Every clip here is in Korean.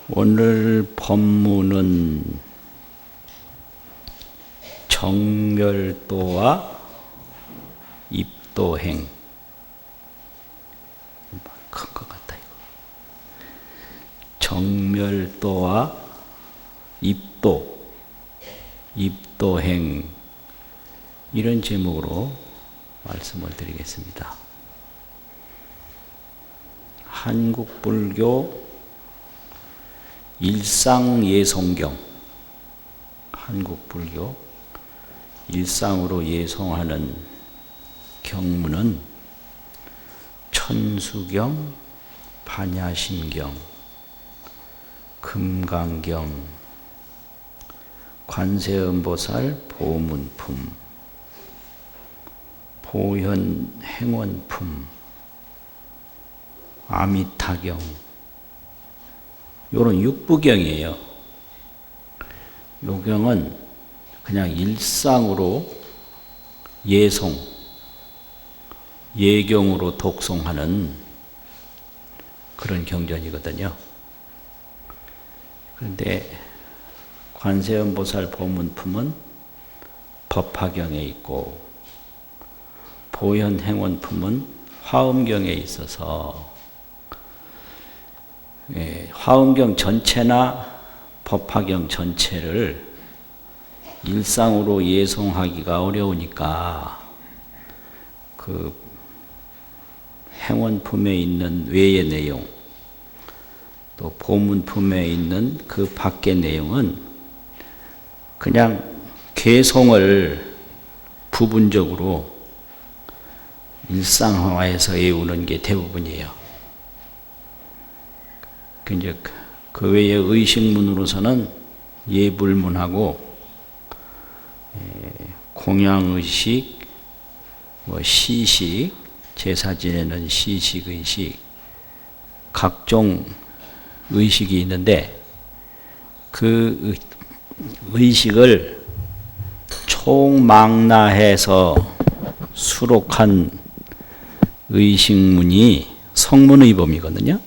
오늘 법문은 정멸도와 입도행. 큰 것 같다 이거. 정멸도와 입도행, 이런 제목으로 말씀을 드리겠습니다. 한국불교 일상예송경, 한국불교 일상으로 예송하는 경문은 천수경, 반야심경, 금강경, 관세음보살 보문품, 보현행원품, 아미타경, 요런 육부경이에요. 요 경은 그냥 일상으로 예송, 예경으로 독송하는 그런 경전이거든요. 그런데 관세음보살 보문품은 법화경에 있고, 보현행원품은 화엄경에 있어서 화엄경 전체나 법화경 전체를 일상으로 예송하기가 어려우니까 그 행원품에 있는 외의 내용, 또 보문품에 있는 그 밖의 내용은 그냥 개송을 부분적으로 일상화해서 외우는 게 대부분이에요. 이제 그 외에 의식문으로서는 예불문하고 공양의식, 시식, 제사 지내는 시식의식, 각종 의식이 있는데 그 의식을 총망라해서 수록한 의식문이 성문의범이거든요.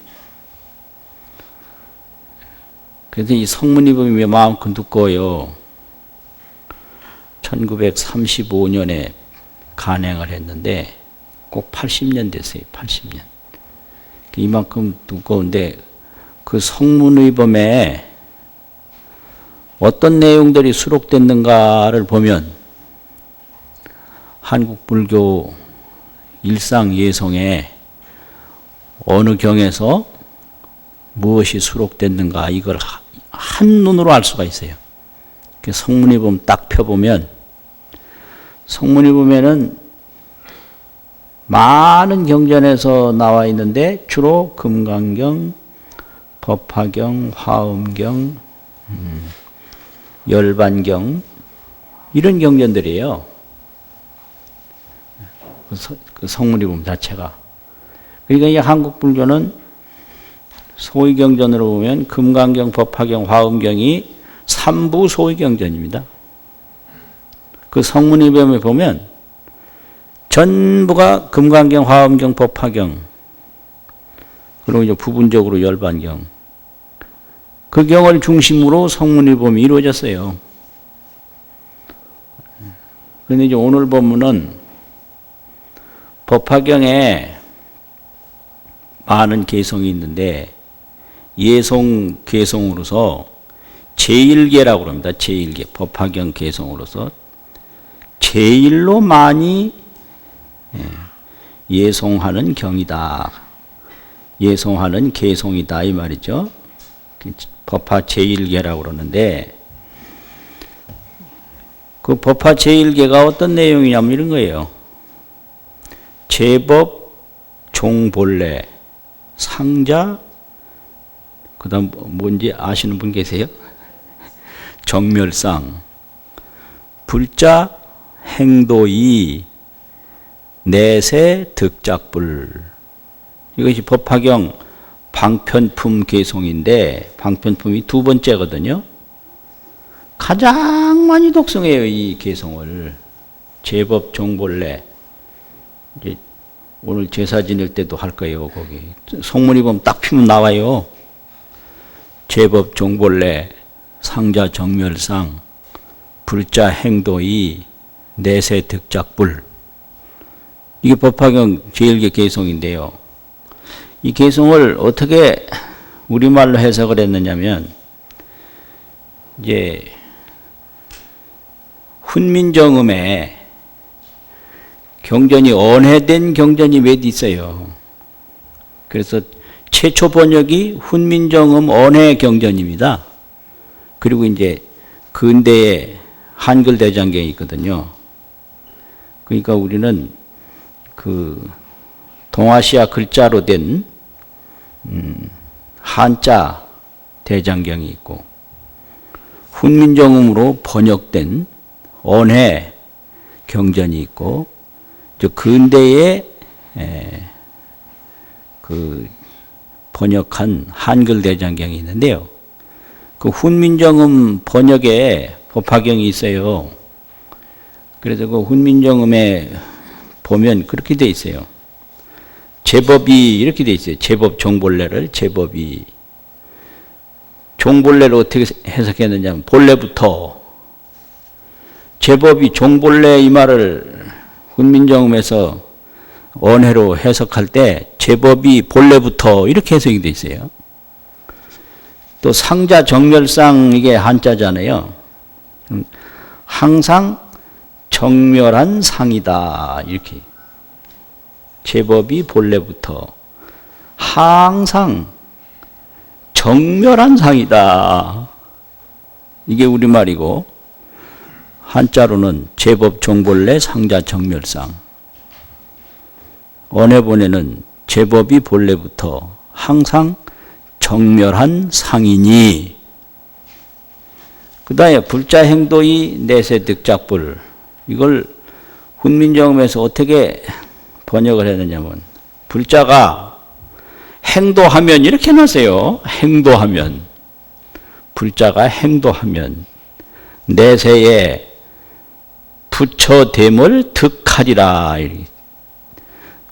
그래서 이 성문의범이 왜 마음껏 두꺼워요? 1935년에 간행을 했는데 꼭 80년 됐어요. 80년. 이만큼 두꺼운데 그 성문의범에 어떤 내용들이 수록됐는가를 보면 한국불교 일상예송에 어느 경에서 무엇이 수록됐는가, 이걸 한눈으로 알 수가 있어요. 성문의범 딱 펴보면, 성문의범에는 많은 경전에서 나와 있는데 주로 금강경, 법화경, 화엄경, 열반경, 이런 경전들이에요. 그 성문의범 자체가. 그러니까 이 한국불교는 소위경전으로 보면 금강경, 법화경, 화엄경이 3부 소위경전입니다. 그 성문의범에 보면 전부가 금강경, 화엄경, 법화경, 그리고 이제 부분적으로 열반경, 그 경을 중심으로 성문의범이 이루어졌어요. 그런데 이제 오늘 법문은 법화경에 많은 개성이 있는데 예송 개성으로서 제1개라고 합니다. 제1개, 법화경 개성으로서 제일로 많이 예송하는 경이다. 예송하는 개송이다 이 말이죠. 법화 제1개라고 그러는데 그 법화 제1개가 어떤 내용이냐면 이런 거예요. 제법, 종본래, 상자, 그 다음 뭔지 아시는 분 계세요? 정멸상, 불자, 행도이, 내세, 득작불. 이것이 법화경 방편품 개송인데 방편품이 두 번째거든요. 가장 많이 독송해요, 이 개송을. 제법, 종본래. 이제 오늘 제사 지낼 때도 할 거예요, 거기. 성문이 보면 딱 피면 나와요. 제법 종본래 상자 정멸상 불자 행도이 내세 득작불. 이게 법화경 제1개 개송인데요. 이 개송을 어떻게 우리말로 해석을 했느냐면, 이제 훈민정음에 경전이 언해된 경전이 몇 있어요. 그래서 최초 번역이 훈민정음 언해 경전입니다. 그리고 이제 근대에 한글 대장경이 있거든요. 그러니까 우리는 그 동아시아 글자로 된 한자 대장경이 있고, 훈민정음으로 번역된 언해 경전이 있고, 저 근대에 그 번역한 한글 대장경이 있는데요. 그 훈민정음 번역에 법화경이 있어요. 그래서 그 훈민정음에 보면 그렇게 돼 있어요. 제법이 이렇게 돼 있어요. 제법 종본래를 제법이. 종본래를 어떻게 해석했느냐, 본래부터. 제법이 종본래 이 말을 훈민정음에서 언해로 해석할 때 제법이 본래부터 이렇게 해석이 돼 있어요. 또 상자 정멸상, 이게 한자잖아요. 항상 정멸한 상이다, 이렇게. 제법이 본래부터 항상 정멸한 상이다. 이게 우리말이고, 한자로는 제법 종본래 상자 정멸상. 언해본에는 제법이 본래부터 항상 정멸한 상이니. 그 다음에 불자 행도이 내세 득작불. 이걸 훈민정음에서 어떻게 번역을 했느냐면, 불자가 행도하면 이렇게 해놨어요. 행도하면. 불자가 행도하면 내세에 부처됨을 득하리라.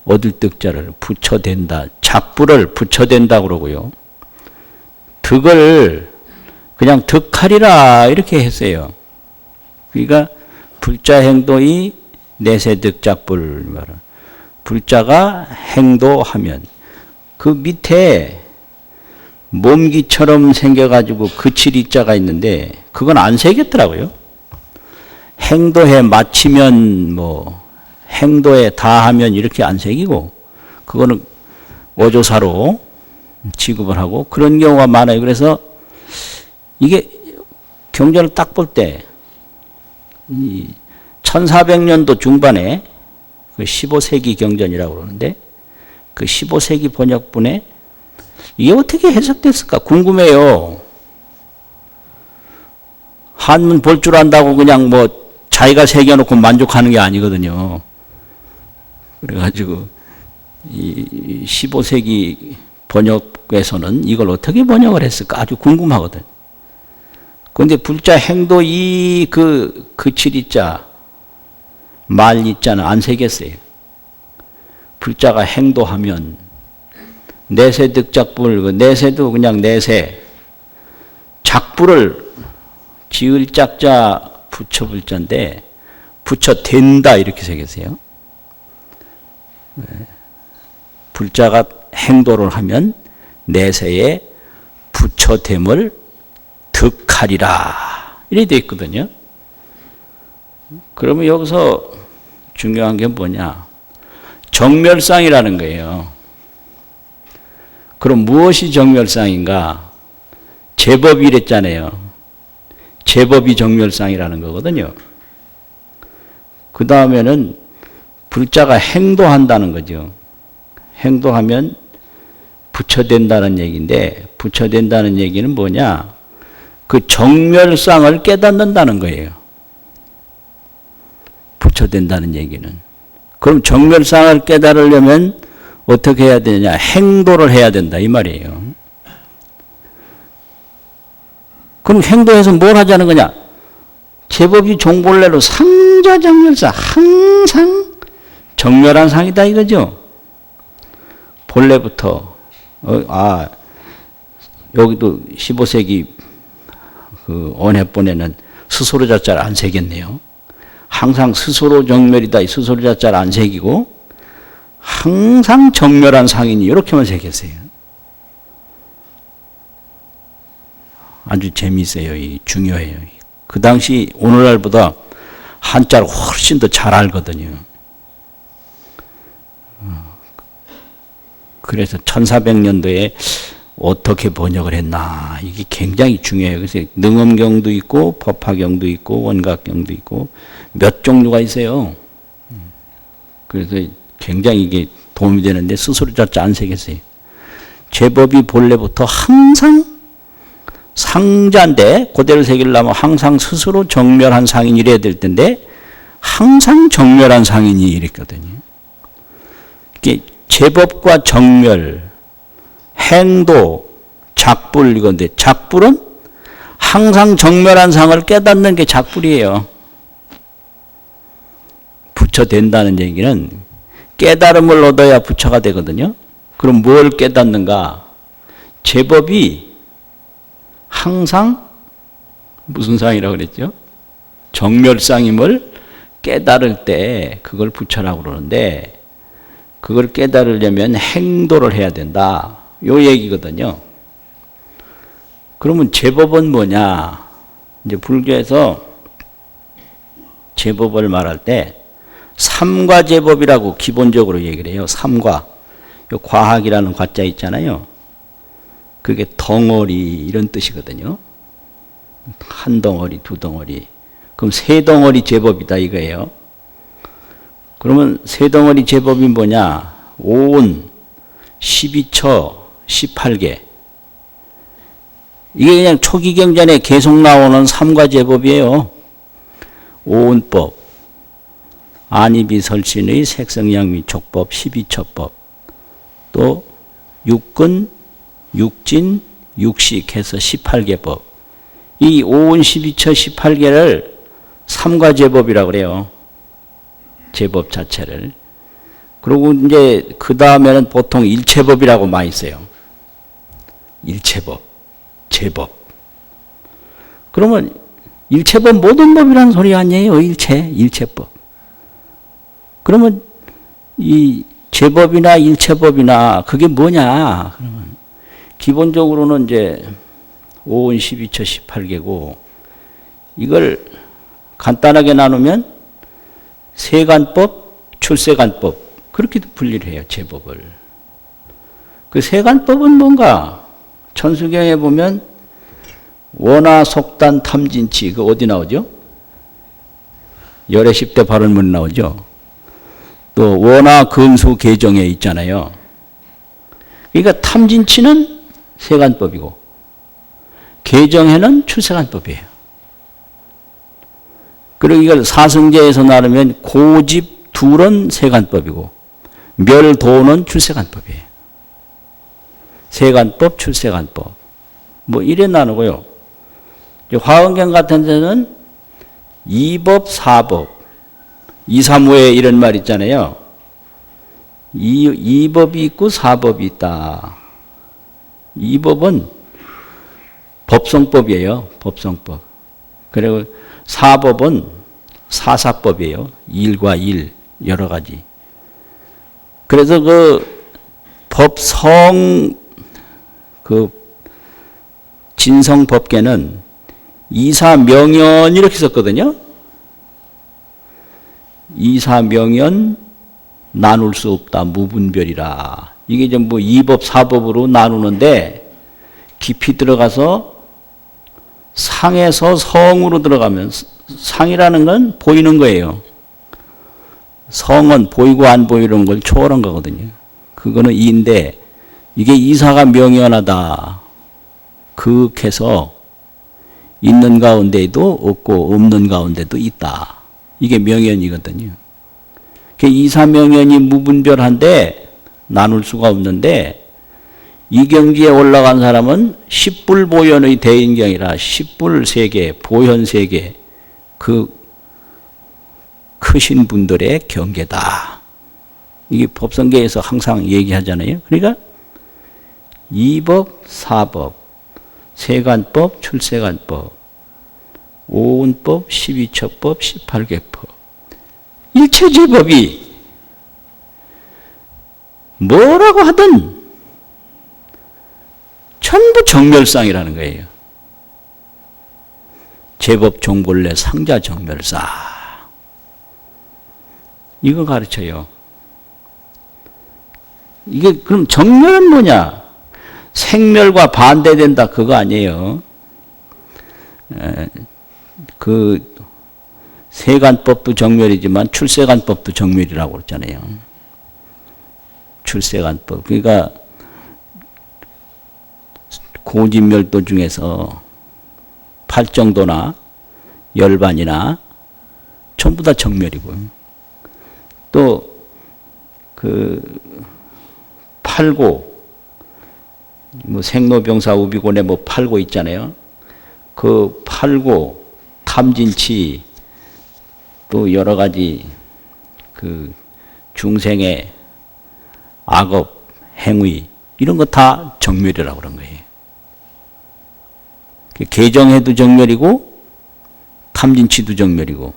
얻을 득자를 부처된다. 작불을 부처된다 그러고요. 득을 그냥 득하리라 이렇게 했어요. 그러니까 불자 행도이 내세 득작불 말은, 불자가 행도하면 그 밑에 몸기처럼 생겨가지고 그칠 이자가 있는데 그건 안 새겼더라고요. 행도에 마치면 뭐 행도에 다하면 이렇게 안 새기고, 그거는 어조사로 취급을 하고 그런 경우가 많아요. 그래서 이게 경전을 딱 볼 때 1400년도 중반에 그 15세기 경전이라고 그러는데, 그 15세기 번역본에 이게 어떻게 해석됐을까 궁금해요. 한문 볼 줄 안다고 그냥 뭐 자기가 새겨놓고 만족하는 게 아니거든요. 그래가지고 이 15세기 번역에서는 이걸 어떻게 번역을 했을까 아주 궁금하거든. 그런데 불자 행도 이 그칠이자 말 이자는 안 새겼어요. 불자가 행도하면 내세 득작불, 그 내세도 그냥 내세, 작불을 지을 짝자 부처 불자인데 부처 된다 이렇게 새겼어요. 불자가 행도를 하면 내세에 부처됨을 득하리라 이렇게 되어 있거든요. 그러면 여기서 중요한 게 뭐냐, 정멸상이라는 거예요. 그럼 무엇이 정멸상인가? 제법이 이랬잖아요. 제법이 정멸상이라는 거거든요. 그 다음에는 불자가 행도한다는 거죠. 행도하면 부처된다는 얘기인데, 부처된다는 얘기는 뭐냐? 그 정멸상을 깨닫는다는 거예요. 부처된다는 얘기는. 그럼 정멸상을 깨달으려면 어떻게 해야 되느냐? 행도를 해야 된다 이 말이에요. 그럼 행도해서 뭘 하자는 거냐? 제법이 종본래로 상자 정멸상, 항상 정멸한 상이다 이거죠. 본래부터 여기도 15세기 그 원해본에는 스스로 자자를 안 새겼네요. 항상 스스로 정멸이다. 스스로 자자를 안 새기고 항상 정멸한 상인이 이렇게만 새겼어요. 아주 재미있어요. 중요해요. 그 당시 오늘날보다 한자를 훨씬 더 잘 알거든요. 그래서 1400년도에 어떻게 번역을 했나 이게 굉장히 중요해요. 그래서 능엄경도 있고 법화경도 있고 원각경도 있고 몇 종류가 있어요. 그래서 굉장히 이게 도움이 되는데 스스로 자자 안 새겼어요. 제법이 본래부터 항상 상자인데 그대로 새기려면 항상 스스로 정멸한 상인이 이래야 될 텐데 항상 정멸한 상인이 이랬거든요. 이게 제법과 정멸, 행도, 작불 이건데 작불은 항상 정멸한 상을 깨닫는 게 작불이에요. 부처 된다는 얘기는 깨달음을 얻어야 부처가 되거든요. 그럼 뭘 깨닫는가? 제법이 항상 무슨 상이라고 그랬죠? 정멸상임을 깨달을 때 그걸 부처라고 그러는데 그걸 깨달으려면 행도를 해야 된다. 요 얘기거든요. 그러면 제법은 뭐냐? 이제 불교에서 제법을 말할 때 삼과제법이라고 기본적으로 얘기를 해요. 삼과. 요 과학이라는 과자 있잖아요. 그게 덩어리 이런 뜻이거든요. 한 덩어리, 두 덩어리. 그럼 세 덩어리 제법이다 이거예요. 그러면 세 덩어리 제법이 뭐냐? 오온, 12처, 18개. 이게 그냥 초기경전에 계속 나오는 삼과제법이에요. 오온법, 안이비설신의 색성양미촉법, 12처법, 또 육근, 육진, 육식 해서 18개법. 이 오온, 12처, 18개를 삼과제법이라고 그래요. 제법 자체를. 그리고 이제 그 다음에는 보통 일체법이라고 많이 써요. 일체법, 제법. 그러면 일체법 모든 법이라는 소리 아니에요. 일체법. 그러면 이 제법이나 일체법이나 그게 뭐냐? 그러면 기본적으로는 이제 5원 12처 18개고 이걸 간단하게 나누면 세간법, 출세간법 그렇게도 분리를 해요. 제법을. 그 세간법은 뭔가? 천수경에 보면 원화, 속단, 탐진치 그 어디 나오죠? 열애 10대 발언문에 나오죠. 또 원화, 근수, 계정에 있잖아요. 그러니까 탐진치는 세간법이고 계정에는 출세간법이에요. 그리고 이걸 사승제에서 나누면 고집 둘은 세간법이고 멸도는 출세간법이에요. 세간법, 출세간법. 뭐 이래 나누고요. 화엄경 같은 데는 이법, 사법, 이사무에 이런 말 있잖아요. 이법이 있고 사법이 있다. 이법은 법성법이에요. 법성법. 그리고 사법은 사사법이에요. 일과 일 여러 가지. 그래서 그 법성 그 진성법계는 이사명연 이렇게 썼거든요. 이사명연 나눌 수 없다. 무분별이라. 이게 전부 이법 사법으로 나누는데 깊이 들어가서 상에서 성으로 들어가면 상이라는 건 보이는 거예요. 성은 보이고 안 보이는 걸 초월한 거거든요. 그거는 이인데 이게 이사가 명연하다. 극해서 있는 가운데도 없고 없는 가운데도 있다. 이게 명연이거든요. 이사명연이 무분별한데 나눌 수가 없는데 이 경지에 올라간 사람은 십불보현의 대인경이라 십불 세계, 보현 세계 그 크신 분들의 경계다. 이게 법성계에서 항상 얘기하잖아요. 그러니까 이법, 사법, 세간법, 출세간법, 오운법, 12처법, 18개법. 일체제법이 뭐라고 하든 전부 정멸상이라는 거예요. 제법 종본래 상자 정멸사. 이거 가르쳐요. 이게 그럼 정멸은 뭐냐? 생멸과 반대된다 그거 아니에요. 그 세간법도 정멸이지만 출세간법도 정멸이라고 그랬잖아요. 출세간법. 그러니까 고진멸도 중에서 팔정도나 열반이나 전부 다 정멸이고, 또 그 팔고 뭐 생로병사 우비곤에 뭐 팔고 있잖아요. 그 팔고 탐진치 또 여러 가지 그 중생의 악업 행위 이런 거 다 정멸이라고 그런 거예요. 개정해도 정멸이고 탐진치도 정멸이고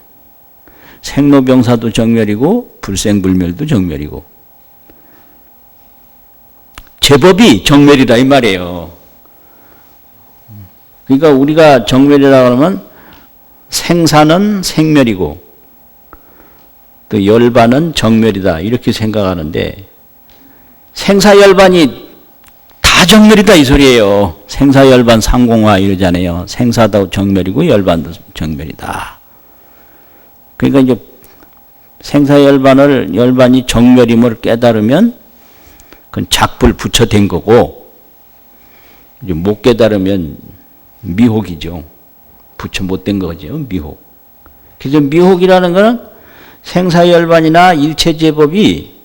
생로병사도 정멸이고 불생불멸도 정멸이고 제법이 정멸이다 이 말이에요. 그러니까 우리가 정멸이라고 하면 생사는 생멸이고 또 열반은 정멸이다 이렇게 생각하는데 생사열반이 다 정멸이다 이 소리예요. 생사열반 상공화 이러잖아요. 생사도 정멸이고 열반도 정멸이다. 그러니까 이제 열반이 정멸임을 깨달으면 그건 작불 붙여댄 거고, 이제 못 깨달으면 미혹이죠. 붙여 못된 거죠. 미혹. 그래서 미혹이라는 것은 생사열반이나 일체제법이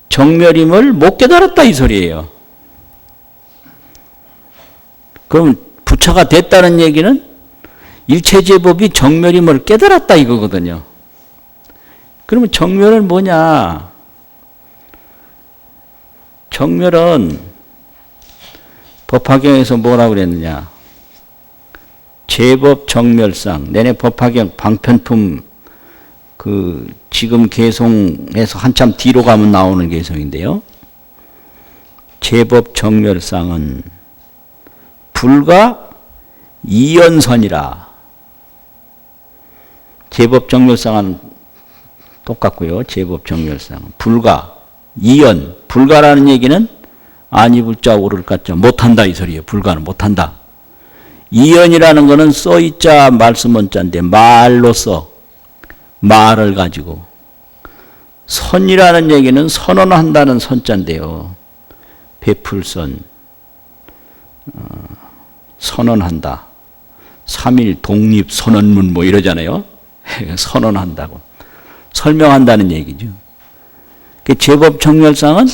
정멸임을 못 깨달았다 이 소리예요. 그럼 부처가 됐다는 얘기는 일체제법이 정멸임을 깨달았다 이거거든요. 그러면 정멸은 뭐냐? 정멸은 법화경에서 뭐라고 그랬느냐? 제법 정멸상. 내내 법화경 방편품 그 지금 개송해서 한참 뒤로 가면 나오는 개송인데요. 제법 정멸상은 불과 이연선이라. 제법 정멸상은 똑같고요. 제법 정멸상은 불가 이연. 불가라는 얘기는 아니 불자 오를 가자 못한다 이 소리예요. 불가는 못한다. 이연이라는 거는 써있자 말씀원자인데 말로써 말을 가지고, 선이라는 얘기는 선언한다는 선자인데요. 베풀선, 선언한다. 3일 독립 선언문 뭐 이러잖아요. 선언한다고. 설명한다는 얘기죠. 제법 정멸상은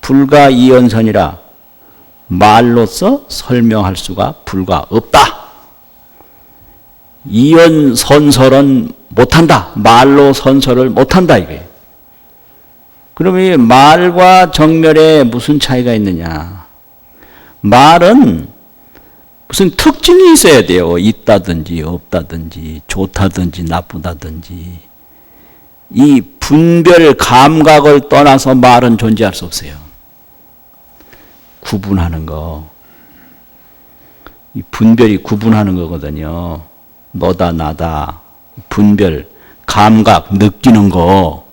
불가 이연선이라 말로써 설명할 수가 불가 없다. 이연 선설은 못한다. 말로 선설을 못한다 이거예요. 그러면 이 말과 정멸에 무슨 차이가 있느냐? 말은 무슨 특징이 있어야 돼요. 있다든지 없다든지 좋다든지 나쁘다든지. 이 분별 감각을 떠나서 말은 존재할 수 없어요. 구분하는 거. 이 분별이 구분하는 거거든요. 너다 나다. 분별, 감각, 느끼는 거.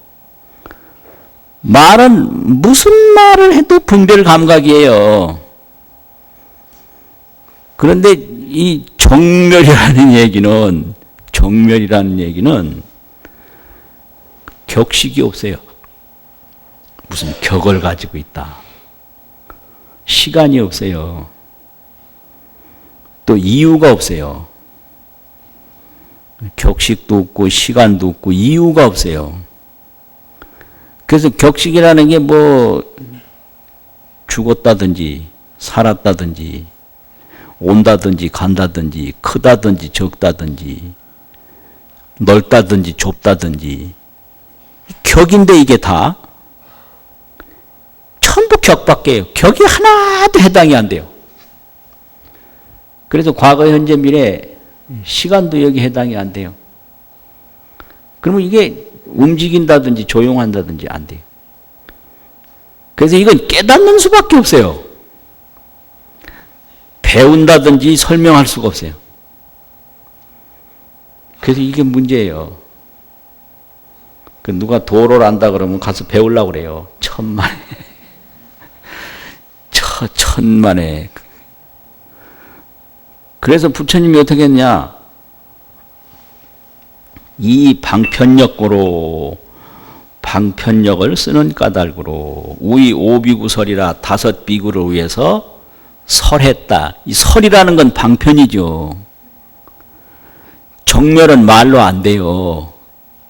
말은 무슨 말을 해도 분별 감각이에요. 그런데 이 정멸이라는 얘기는 격식이 없어요. 무슨 격을 가지고 있다. 시간이 없어요. 또 이유가 없어요. 격식도 없고 시간도 없고 이유가 없어요. 그래서 격식이라는 게 뭐 죽었다든지 살았다든지 온다든지 간다든지 크다든지 적다든지 넓다든지 좁다든지 격인데 이게 다 전부 격밖에요. 격이 하나도 해당이 안 돼요. 그래서 과거, 현재, 미래 시간도 여기 해당이 안 돼요. 그러면 이게 움직인다든지 조용한다든지 안 돼요. 그래서 이건 깨닫는 수밖에 없어요. 배운다든지 설명할 수가 없어요. 그래서 이게 문제예요. 누가 도를 안다 그러면 가서 배우려고 그래요. 천만에. 천만에. 그래서 부처님이 어떻게 했냐. 이 방편력으로 방편력을 쓰는 까닭으로 우이 오비구설이라 5비구를 위해서 설했다. 이 설이라는 건 방편이죠. 정멸은 말로 안 돼요.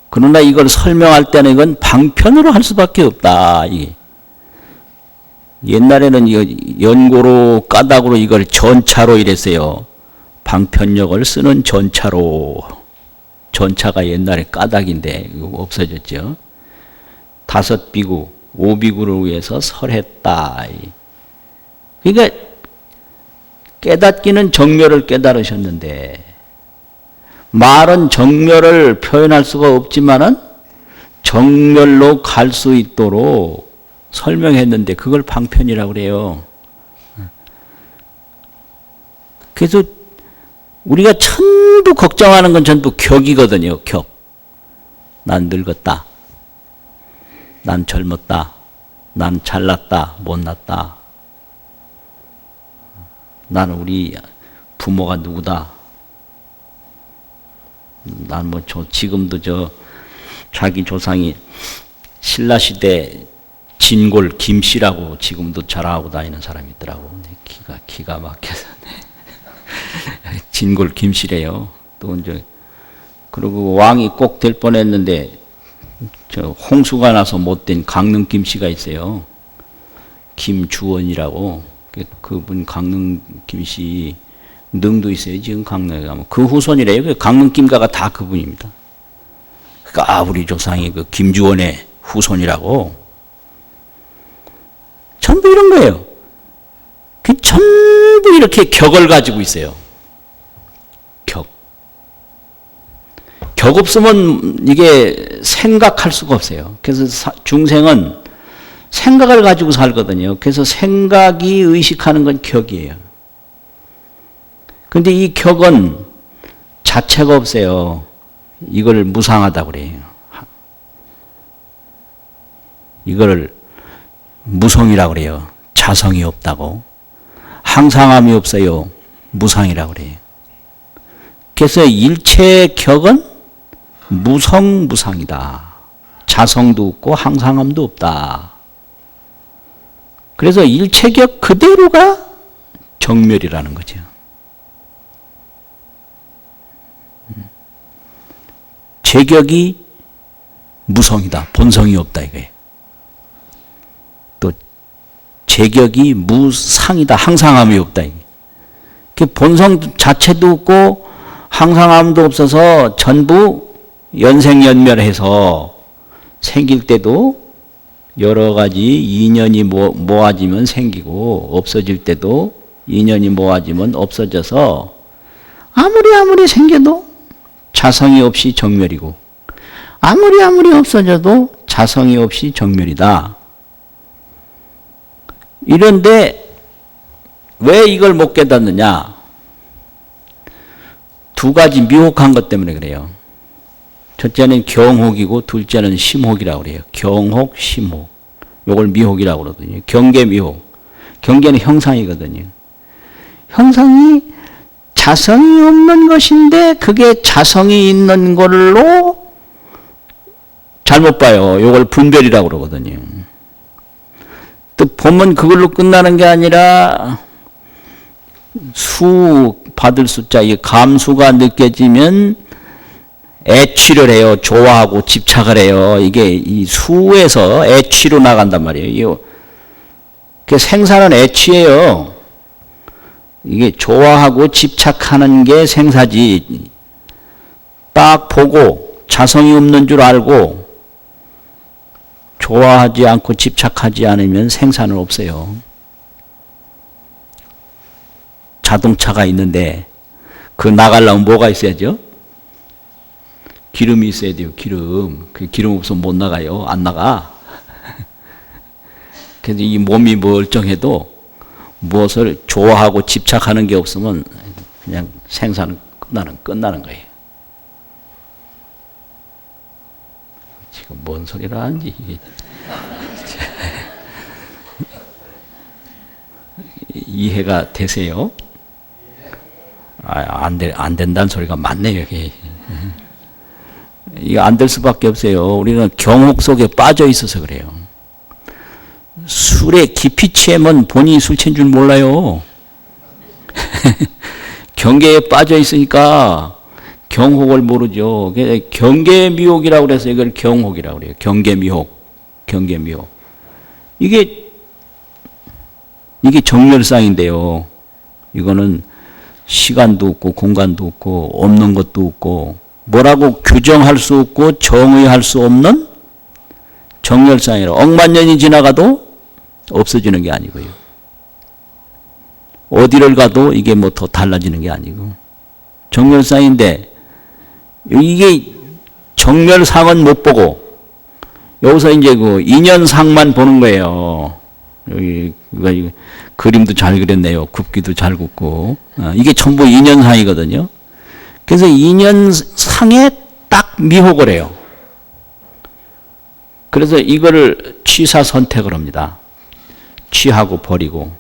그러나 이걸 설명할 때는 이건 방편으로 할 수밖에 없다. 이게. 옛날에는 연고로 까닭으로 이걸 전차로 이랬어요. 방편력을 쓰는 전차로. 전차가 옛날에 까닭인데 이거 없어졌죠. 5비구, 5비구를 위해서 설했다. 그러니까 깨닫기는 정멸을 깨달으셨는데 말은 정멸을 표현할 수가 없지만은 정멸로 갈 수 있도록 설명했는데 그걸 방편이라고 그래요. 그래서 우리가 전부 걱정하는 건 전부 격이거든요. 격. 난 늙었다. 난 젊었다. 난 잘났다. 못났다. 나는 우리 부모가 누구다. 난 뭐 지금도 자기 조상이 신라시대 진골 김씨라고 지금도 자랑하고 다니는 사람이 있더라고. 기가 막혀서. 진골 김씨래요. 또 이제 그리고 왕이 꼭 될 뻔했는데 홍수가 나서 못된 강릉 김씨가 있어요. 김주원이라고. 그분 강릉 김씨 능도 있어요. 지금 강릉에 가면 그 후손이래요. 강릉 김가가 다 그분입니다. 그러니까 우리 조상이 그 김주원의 후손이라고. 전부 이런 거예요. 전부 이렇게 격을 가지고 있어요. 격 없으면 이게 생각할 수가 없어요. 그래서 중생은 생각을 가지고 살거든요. 그래서 생각이 의식하는 건 격이에요. 그런데 이 격은 자체가 없어요. 이걸 무상하다고 그래요. 이걸 무성이라고 그래요. 자성이 없다고. 항상함이 없어요. 무상이라고 그래요. 그래서 일체 격은 무성무상이다. 자성도 없고 항상함도 없다. 그래서 일체격 그대로가 정멸이라는 거죠. 제격이 무성이다. 본성이 없다 이거예요. 또 제격이 무상이다. 항상함이 없다. 그 본성 자체도 없고 항상함도 없어서 전부 연생연멸해서 생길 때도 여러 가지 인연이 모아지면 생기고 없어질 때도 인연이 모아지면 없어져서 아무리 생겨도 자성이 없이 정멸이고 아무리 없어져도 자성이 없이 정멸이다. 이런데 왜 이걸 못 깨닫느냐? 두 가지 미혹한 것 때문에 그래요. 첫째는 경혹이고 둘째는 심혹이라고 그래요. 경혹, 심혹. 요걸 미혹이라고 그러거든요. 경계 미혹. 경계는 형상이거든요. 형상이 자성이 없는 것인데 그게 자성이 있는 걸로 잘못 봐요. 요걸 분별이라고 그러거든요. 또 보면 그걸로 끝나는 게 아니라 수 받을 숫자, 이 감수가 느껴지면 애취를 해요. 좋아하고 집착을 해요. 이게 이 수에서 애취로 나간단 말이에요. 그 생사는 애취예요. 이게 좋아하고 집착하는 게 생사지. 딱 보고 자성이 없는 줄 알고 좋아하지 않고 집착하지 않으면 생사는 없어요. 자동차가 있는데 그 나가려면 뭐가 있어야죠? 기름이 있어야 돼요. 기름. 그 기름 없으면 못 나가요. 안 나가. 그래서 이 몸이 멀쩡해도 무엇을 좋아하고 집착하는 게 없으면 그냥 생산은 끝나는 거예요. 지금 뭔 소리를 하는지. 이해가 되세요? 안 된다는 소리가 많네요. 이게 안 될 수밖에 없어요. 우리는 경옥 속에 빠져 있어서 그래요. 술에 깊이 취하면 본인이 술 취한 줄 몰라요. 경계에 빠져 있으니까 경옥을 모르죠. 경계미혹이라고 그래서 이걸 경옥이라고 그래요. 경계미혹. 이게 정멸상인데요. 이거는 시간도 없고 공간도 없고 없는 것도 없고 뭐라고 규정할 수 없고 정의할 수 없는 정멸상이라 억만 년이 지나가도 없어지는 게 아니고요. 어디를 가도 이게 뭐 더 달라지는 게 아니고 정멸상인데 이게 정멸상은 못 보고 여기서 이제 그 인연상만 보는 거예요. 여기 그림도 잘 그렸네요. 굽기도 잘 굽고 이게 전부 인연상이거든요. 그래서 인연상에 딱 미혹을 해요. 그래서 이거를 취사 선택을 합니다. 취하고 버리고.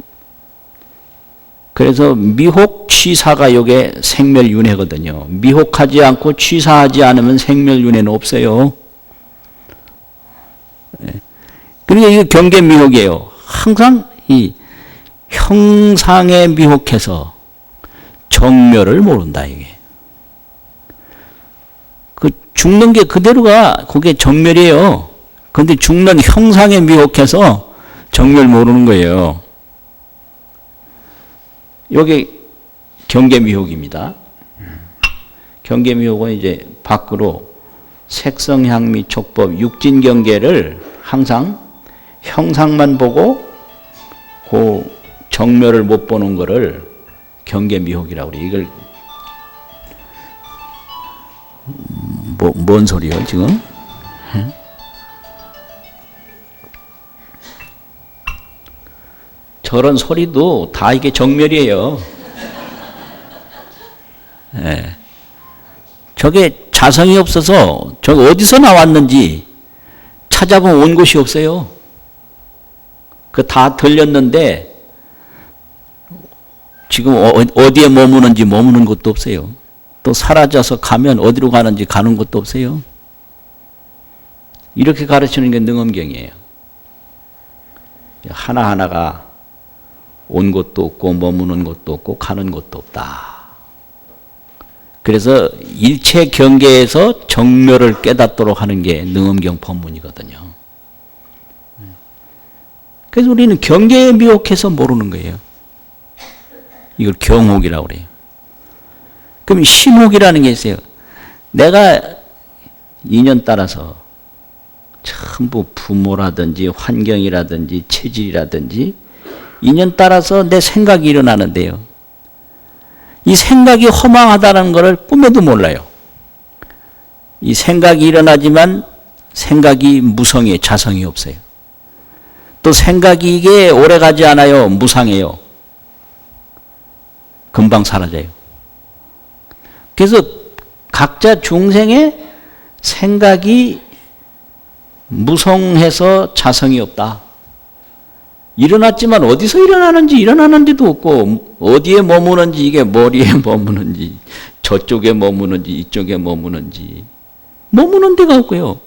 그래서 미혹 취사가 이게 생멸윤회거든요. 미혹하지 않고 취사하지 않으면 생멸윤회는 없어요. 그러니까 이게 경계미혹이에요. 항상 이 형상에 미혹해서 정멸을 모른다 이게. 그 죽는 게 그대로가 그게 정멸이에요. 그런데 죽는 형상에 미혹해서 정멸 모르는 거예요. 여기 경계미혹입니다. 경계미혹은 이제 밖으로 색성, 향미, 촉법, 육진 경계를 항상 형상만 보고 그 정멸을 못 보는 거를 경계미혹이라고 그래요. 이걸 뭔 소리요 지금? 저런 소리도 다 이게 정멸이에요. 네. 저게 자성이 없어서 저게 어디서 나왔는지 찾아보면 온 곳이 없어요. 그 다 들렸는데 지금 어디에 머무는지 머무는 것도 없어요. 또 사라져서 가면 어디로 가는지 가는 것도 없어요. 이렇게 가르치는 게 능엄경이에요. 하나하나가 온 것도 없고 머무는 것도 없고 가는 것도 없다. 그래서 일체 경계에서 정멸을 깨닫도록 하는 게 능엄경 법문이거든요. 그래서 우리는 경계에 미혹해서 모르는 거예요. 이걸 경혹이라고 그래요. 그럼 신혹이라는 게 있어요. 내가 인연 따라서 전부 부모라든지 환경이라든지 체질이라든지 인연 따라서 내 생각이 일어나는데요. 이 생각이 허망하다는 것을 꿈에도 몰라요. 이 생각이 일어나지만 생각이 무성해, 자성이 없어요. 또 생각이 이게 오래가지 않아요. 무상해요. 금방 사라져요. 그래서 각자 중생의 생각이 무성해서 자성이 없다. 일어났지만 어디서 일어나는지 일어나는 데도 없고 어디에 머무는지 이게 머리에 머무는지 저쪽에 머무는지 이쪽에 머무는지 머무는 데가 없고요.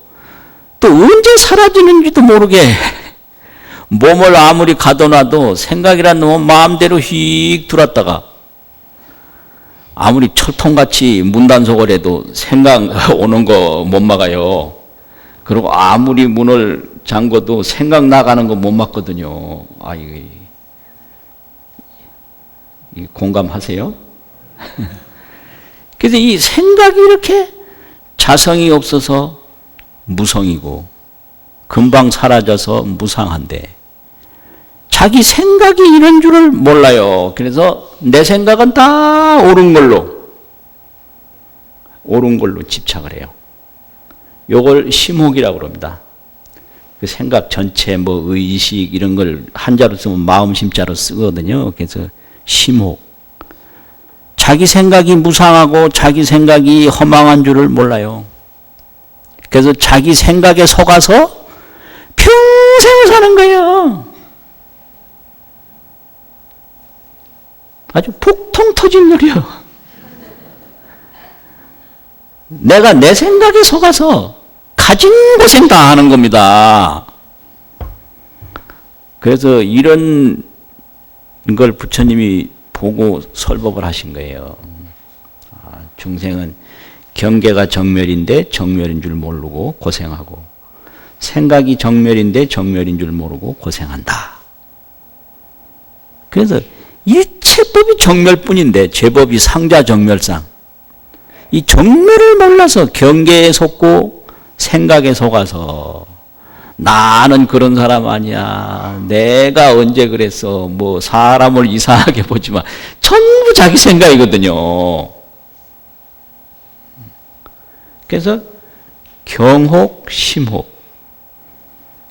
또 언제 사라지는지도 모르게 몸을 아무리 가둬놔도 생각이란 놈은 마음대로 휙 들었다가 아무리 철통같이 문단속을 해도 생각 오는 거 못 막아요. 그리고 아무리 문을 잠궈도 생각 나가는 거 못 막거든요. 아, 이게 공감하세요? 그래서 이 생각이 이렇게 자성이 없어서 무성이고 금방 사라져서 무상한데 자기 생각이 이런 줄을 몰라요. 그래서 내 생각은 다 옳은 걸로 집착을 해요. 요걸 심혹이라고 그럽니다. 그 생각 전체, 뭐 의식 이런 걸 한자로 쓰면 마음심자로 쓰거든요. 그래서 심혹. 자기 생각이 무상하고 자기 생각이 허망한 줄을 몰라요. 그래서 자기 생각에 속아서 평생 사는 거예요. 아주 폭통 터진 놀이요. 내가 내 생각에 속아서 가진 고생 다 하는 겁니다. 그래서 이런 걸 부처님이 보고 설법을 하신 거예요. 중생은 경계가 정멸인데 정멸인 줄 모르고 고생하고, 생각이 정멸인데 정멸인 줄 모르고 고생한다. 그래서 일체법이 정멸뿐인데 제법이 상자 정멸상. 이 정멸을 몰라서 경계에 속고 생각에 속아서 나는 그런 사람 아니야. 내가 언제 그랬어. 뭐 사람을 이상하게 보지만 전부 자기 생각이거든요. 그래서 경혹, 심혹.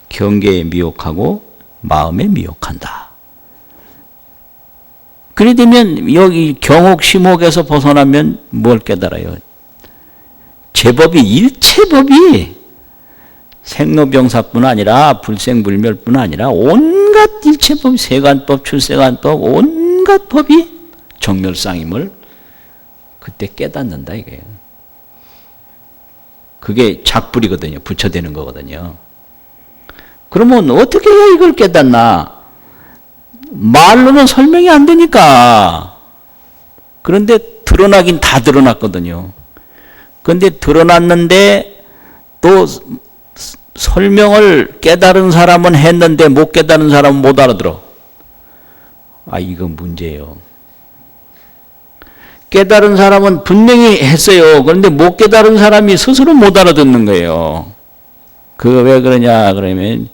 경계에 미혹하고 마음에 미혹한다. 그래 되면 여기 경혹, 심혹에서 벗어나면 뭘 깨달아요? 제법이 일체법이 생로병사뿐 아니라 불생불멸뿐 아니라 온갖 일체법, 세간법, 출세간법, 온갖 법이 정멸상임을 그때 깨닫는다 이거예요. 그게 작불이거든요. 부처되는 거거든요. 그러면 어떻게 해야 이걸 깨닫나? 말로는 설명이 안 되니까. 그런데 드러나긴 다 드러났거든요. 그런데 드러났는데 또 설명을 깨달은 사람은 했는데 못 깨달은 사람은 못 알아들어. 아, 이거 문제예요. 깨달은 사람은 분명히 했어요. 그런데 못 깨달은 사람이 스스로 못 알아듣는 거예요. 그거 왜 그러냐 그러면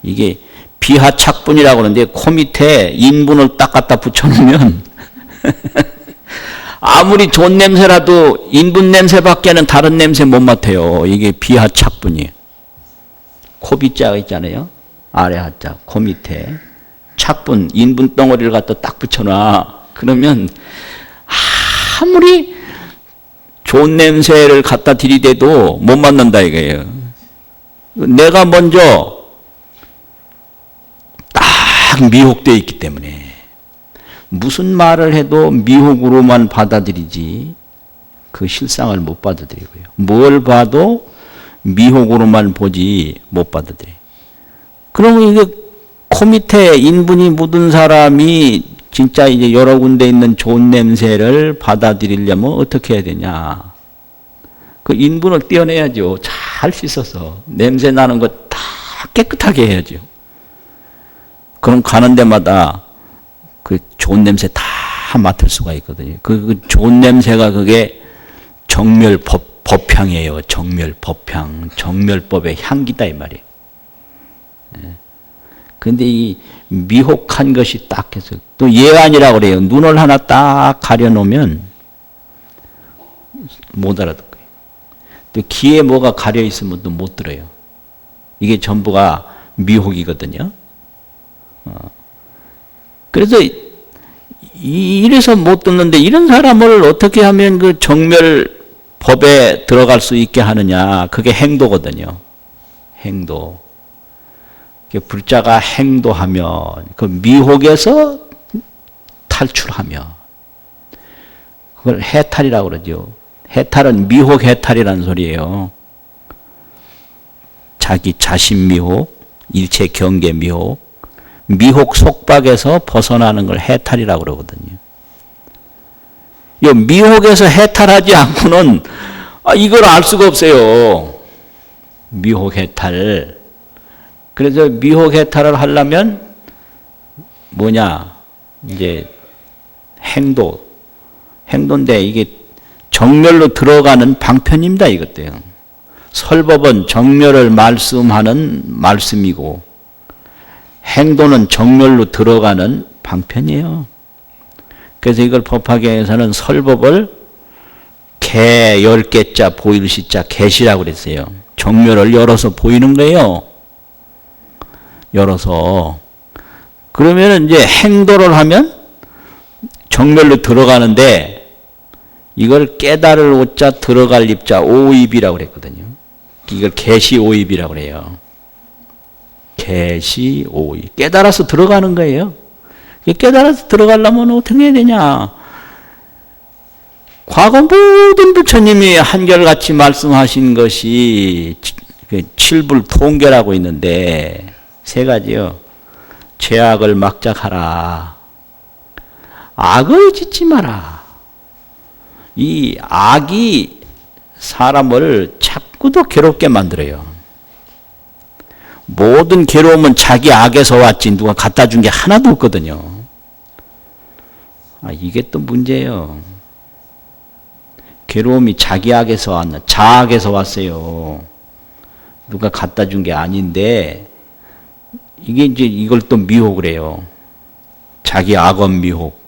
이게 비하착분이라고 하는데 코 밑에 인분을 딱 갖다 붙여놓으면 아무리 좋은 냄새라도 인분 냄새밖에는 다른 냄새 못 맡아요. 이게 비하착분이에요. 코빗자가 있잖아요. 아래 하자 코 밑에 착분 인분 덩어리를 갖다 딱 붙여놔. 그러면 아무리 좋은 냄새를 갖다 들이대도 못 맡는다 이거예요. 내가 먼저 딱 미혹되어 있기 때문에 무슨 말을 해도 미혹으로만 받아들이지 그 실상을 못 받아들이고요. 뭘 봐도 미혹으로만 보지 못 받아들여요. 그러면 이게 코 밑에 인분이 묻은 사람이 진짜 이제 여러 군데 있는 좋은 냄새를 받아들이려면 어떻게 해야 되냐. 그 인분을 떼어내야죠. 잘 씻어서. 냄새 나는 거 다 깨끗하게 해야죠. 그럼 가는 데마다 그 좋은 냄새 다 맡을 수가 있거든요. 그 좋은 냄새가 그게 정멸법향이에요. 정멸법향. 정멸법의 향기다 이 말이에요. 근데 이 미혹한 것이 딱 해서 또 예안이라고 그래요. 눈을 하나 딱 가려놓으면 못 알아듣고요. 또 귀에 뭐가 가려 있으면 또 못 들어요. 이게 전부가 미혹이거든요. 그래서 이래서 못 듣는데 이런 사람을 어떻게 하면 그 정멸법에 들어갈 수 있게 하느냐. 그게 행도거든요. 행도. 불자가 행도하면 그 미혹에서 탈출하며 그걸 해탈이라고 그러죠. 해탈은 미혹 해탈이라는 소리예요. 자기 자신 미혹, 일체 경계 미혹, 미혹 속박에서 벗어나는 걸 해탈이라고 그러거든요. 이 미혹에서 해탈하지 않고는 이걸 알 수가 없어요. 미혹 해탈. 그래서 미혹 해탈을 하려면 뭐냐? 이제 행도인데 이게 정멸로 들어가는 방편입니다. 이것도요. 설법은 정멸을 말씀하는 말씀이고 행도는 정멸로 들어가는 방편이에요. 그래서 이걸 법화경에서는 설법을 개 10개자 보일 시자 개시라고 그랬어요. 정멸을 열어서 보이는 거예요. 열어서. 그러면 이제 행도를 하면 정멸로 들어가는데 이걸 깨달을 오자 들어갈 입자 오입이라고 그랬거든요. 이걸 개시오입이라고 그래요. 개시오입. 깨달아서 들어가는 거예요. 깨달아서 들어가려면 어떻게 해야 되냐. 과거 모든 부처님이 한결같이 말씀하신 것이 칠불통결하고 있는데 세 가지요. 죄악을 막작하라. 악을 짓지 마라. 이 악이 사람을 자꾸도 괴롭게 만들어요. 모든 괴로움은 자기 악에서 왔지 누가 갖다 준 게 하나도 없거든요. 이게 또 문제예요. 괴로움이 자기 악에서 왔나, 자악에서 왔어요. 누가 갖다 준 게 아닌데, 이게 이제 이걸 또 미혹을 해요. 자기 악업 미혹.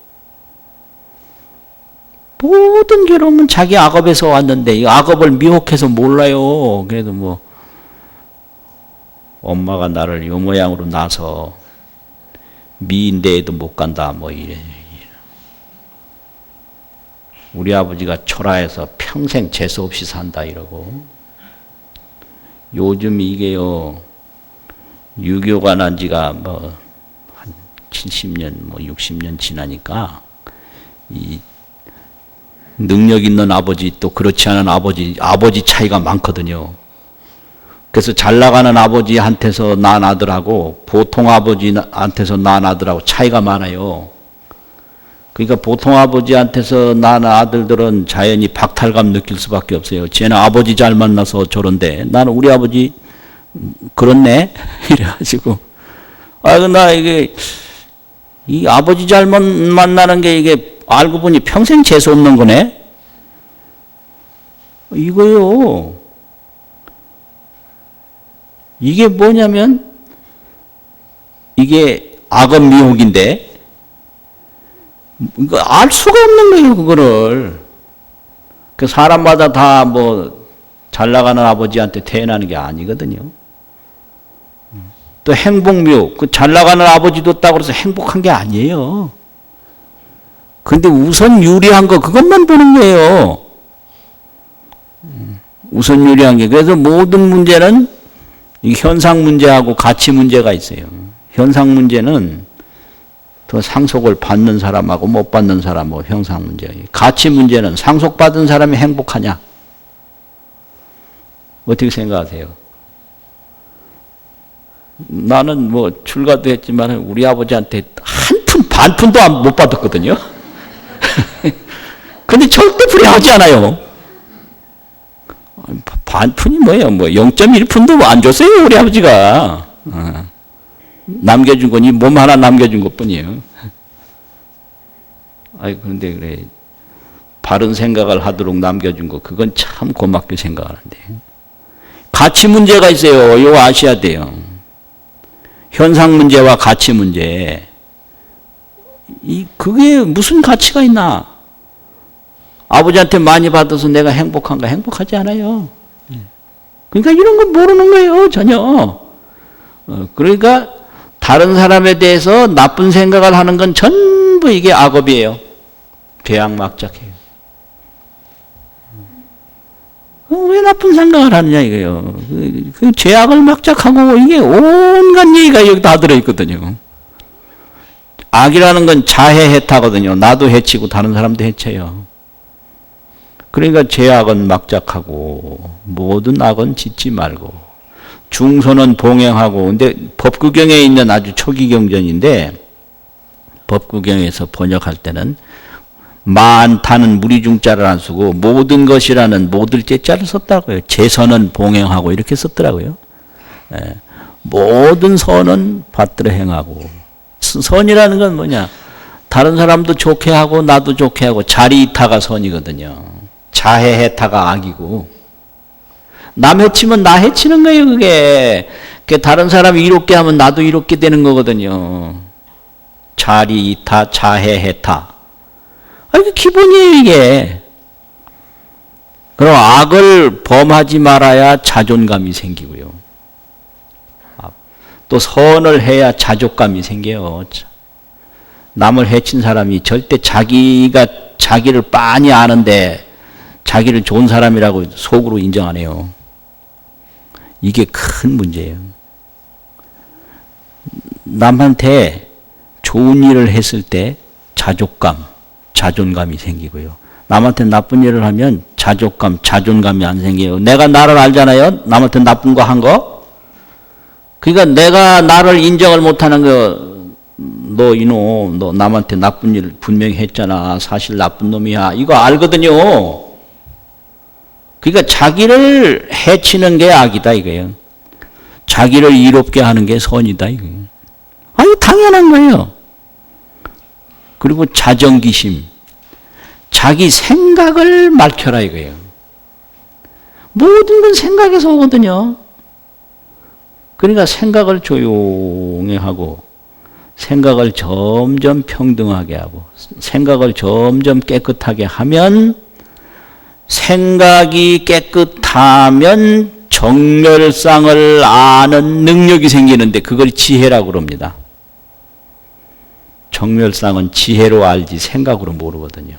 모든 괴로움은 자기 악업에서 왔는데, 이 악업을 미혹해서 몰라요. 그래도 뭐, 엄마가 나를 요 모양으로 낳아서 미인대에도 못 간다, 뭐 이래. 우리 아버지가 초라해서 평생 재수 없이 산다 이러고. 요즘 이게요, 유교가 난 지가 뭐 한 70년, 뭐 60년 지나니까 이 능력 있는 아버지 또 그렇지 않은 아버지 차이가 많거든요. 그래서 잘 나가는 아버지한테서 낳은 아들하고 보통 아버지한테서 낳은 아들하고 차이가 많아요. 그러니까 보통 아버지한테서 낳은 아들들은 자연히 박탈감 느낄 수밖에 없어요. 쟤는 아버지 잘 만나서 저런데 나는 우리 아버지 그렇네? 이래가지고 나 이게 이 아버지 잘 만나는 게 이게 알고 보니 평생 재수 없는 거네? 이거요. 이게 뭐냐면 이게 악업 미혹인데 이거 알 수가 없는 거예요, 그거를. 그 사람마다 다 뭐 잘 나가는 아버지한테 태어나는 게 아니거든요. 또 행복묘, 그 잘 나가는 아버지도 있다고 해서 행복한 게 아니에요. 근데 우선 유리한 거 그것만 보는 거예요. 우선 유리한 게. 그래서 모든 문제는 이 현상 문제하고 가치 문제가 있어요. 현상 문제는 더 상속을 받는 사람하고 못 받는 사람하고 형상 문제. 가치 문제는 상속받은 사람이 행복하냐? 어떻게 생각하세요? 나는 뭐 출가도 했지만 우리 아버지한테 한 푼, 반 푼도 못 받았거든요. 근데 절대 불행하지 않아요. 반 푼이 뭐예요? 뭐 0.1푼도 안 줬어요, 우리 아버지가. 남겨준 건 이 몸 하나 남겨준 것 뿐이에요. 그런데 그래. 바른 생각을 하도록 남겨준 거, 그건 참 고맙게 생각하는데. 가치 문제가 있어요. 이거 아셔야 돼요. 현상 문제와 가치 문제. 그게 무슨 가치가 있나? 아버지한테 많이 받아서 내가 행복한가? 행복하지 않아요. 그러니까 이런 거 모르는 거예요, 전혀. 그러니까 다른 사람에 대해서 나쁜 생각을 하는 건 전부 이게 악업이에요. 배악막작해요. 왜 나쁜 생각을 하느냐 이거예요. 그 죄악을 막작하고 이게 온갖 얘기가 여기 다 들어있거든요. 악이라는 건 자해 해타거든요. 나도 해치고 다른 사람도 해쳐요. 그러니까 죄악은 막작하고 모든 악은 짓지 말고 중선은 봉행하고. 근데 법구경에 있는 아주 초기 경전인데 법구경에서 번역할 때는 많다는 무리중자를 안 쓰고 모든 것이라는 모들째자를 썼다고요. 재선은 봉행하고 이렇게 썼더라고요. 모든 선은 받들어 행하고. 선이라는 건 뭐냐? 다른 사람도 좋게 하고 나도 좋게 하고 자리이타가 선이거든요. 자해해타가 악이고 남 해치면 나 해치는 거예요, 그게. 다른 사람이 이롭게 하면 나도 이롭게 되는 거거든요. 자리이타, 자해해타. 이게 기본이에요, 이게. 그럼 악을 범하지 말아야 자존감이 생기고요. 또 선을 해야 자족감이 생겨요. 남을 해친 사람이 절대 자기가 자기를 빤히 아는데 자기를 좋은 사람이라고 속으로 인정 안 해요. 이게 큰 문제예요. 남한테 좋은 일을 했을 때 자족감, 자존감이 생기고요. 남한테 나쁜 일을 하면 자족감, 자존감이 안 생겨요. 내가 나를 알잖아요. 남한테 나쁜 거 한 거. 그러니까 내가 나를 인정을 못하는 거, 너 이놈, 너 남한테 나쁜 일 분명히 했잖아. 사실 나쁜 놈이야. 이거 알거든요. 그러니까 자기를 해치는 게 악이다 이거예요. 자기를 이롭게 하는 게 선이다 이거예요. 아니 당연한 거예요. 그리고 자정기심. 자기 생각을 밝혀라 이거예요. 모든 건 생각에서 오거든요. 그러니까 생각을 조용히 하고 생각을 점점 평등하게 하고 생각을 점점 깨끗하게 하면 생각이 깨끗하면 정멸상을 아는 능력이 생기는데 그걸 지혜라고 그럽니다. 정멸상은 지혜로 알지 생각으로 모르거든요.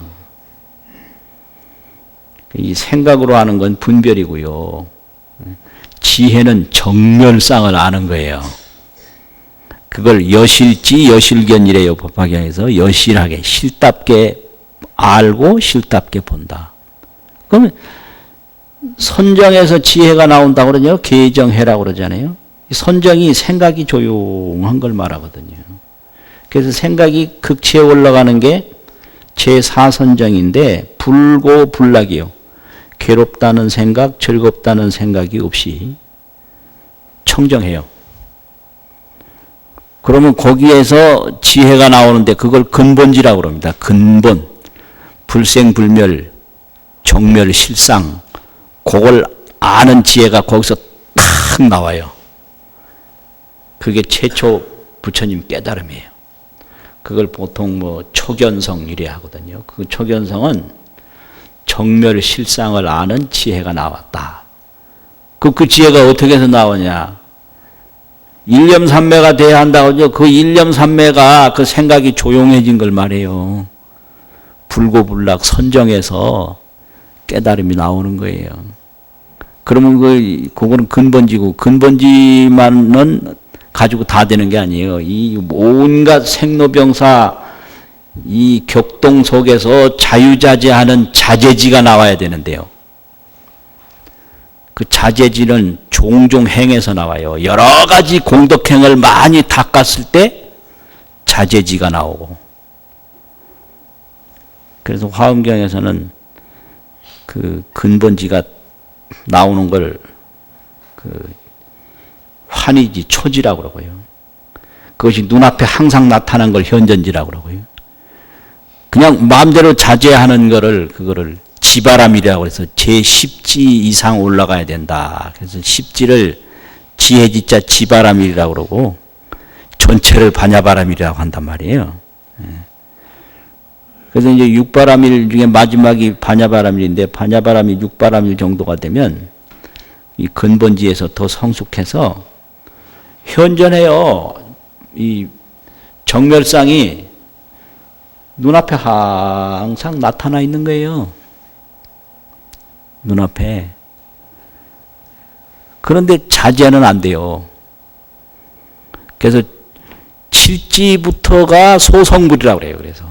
이 생각으로 아는 건 분별이고요. 지혜는 정멸상을 아는 거예요. 그걸 여실지 여실견이래요. 법화경에서 여실하게 실답게 알고 실답게 본다. 그러면 선정에서 지혜가 나온다고 그러죠. 계정해라고 그러잖아요. 선정이 생각이 조용한 걸 말하거든요. 그래서 생각이 극치에 올라가는 게 제4선정인데 불고불락이요. 괴롭다는 생각, 즐겁다는 생각이 없이 청정해요. 그러면 거기에서 지혜가 나오는데 그걸 근본지라고 그럽니다. 근본, 불생불멸, 정멸실상, 그걸 아는 지혜가 거기서 탁 나와요. 그게 최초 부처님 깨달음이에요. 그걸 보통 뭐 초견성 이래 하거든요. 그 초견성은 정멸실상을 아는 지혜가 나왔다. 그 지혜가 어떻게 해서 나오냐? 일념삼매가 돼야 한다고 하죠. 그 일념삼매가 그 생각이 조용해진 걸 말해요. 불고불락 선정해서 깨달음이 나오는 거예요. 그러면 그거는 근본지고 근본지만은 가지고 다 되는 게 아니에요. 이 온갖 생로병사 이 격동 속에서 자유자재하는 자재지가 나와야 되는데요. 그 자재지는 종종 행에서 나와요. 여러 가지 공덕행을 많이 닦았을 때 자재지가 나오고. 그래서 화엄경에서는 그 근본지가 나오는 걸 그 환희지 초지라고 그러고요. 그것이 눈앞에 항상 나타난 걸 현전지라고 그러고요. 그냥 마음대로 자제하는 거를 그거를 지바람이라고 해서 제10지 이상 올라가야 된다. 그래서 10지를 지혜지자 지바람이라고 그러고 전체를 반야바람이라고 한단 말이에요. 그래서 이제 육바람일 중에 마지막이 반야바람일인데 반야바람이 육바람일 정도가 되면 이 근본지에서 더 성숙해서 현전해요. 이 정멸상이 눈앞에 항상 나타나 있는 거예요. 눈앞에. 그런데 자제는 안 돼요. 그래서 7지부터가 소성불이라고 그래요. 그래서